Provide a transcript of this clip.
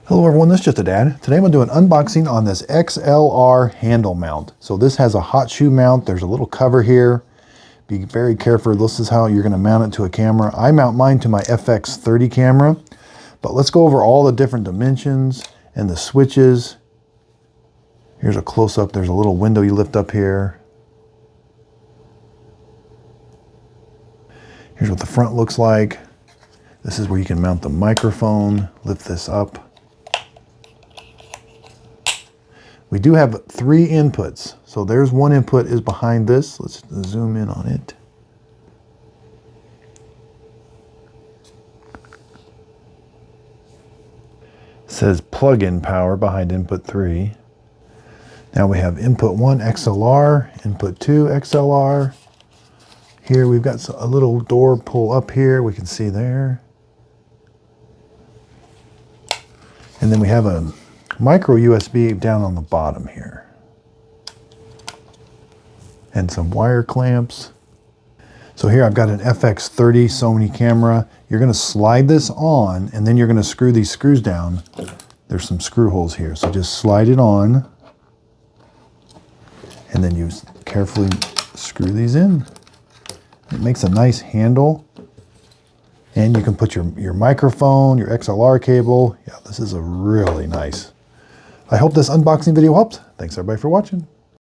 Hello everyone, this is Just a Dad. Today I'm going to do an unboxing on this XLR handle mount. So this has a hot shoe mount. There's a little cover here. Be very careful. This is how you're going to mount it to a camera. I mount mine to my FX30 camera. But let's go over all the different dimensions and the switches. Here's a close-up. There's a little window you lift up here. Here's what the front looks like. This is where you can mount the microphone. Lift this up. We do have 3 inputs. So there's one input is behind this. Let's zoom in on it. It says plug-in power behind input 3. Now we have input 1 XLR, input 2 XLR. Here we've got a little door pull up here. We can see there. And then we have a micro USB down on the bottom here. And some wire clamps. So here I've got an FX30 Sony camera. You're going to slide this on and then you're going to screw these screws down. There's some screw holes here. So just slide it on. And then you carefully screw these in. It makes a nice handle. And you can put your microphone, your XLR cable. Yeah, this is a really nice. I hope this unboxing video helped. Thanks everybody for watching.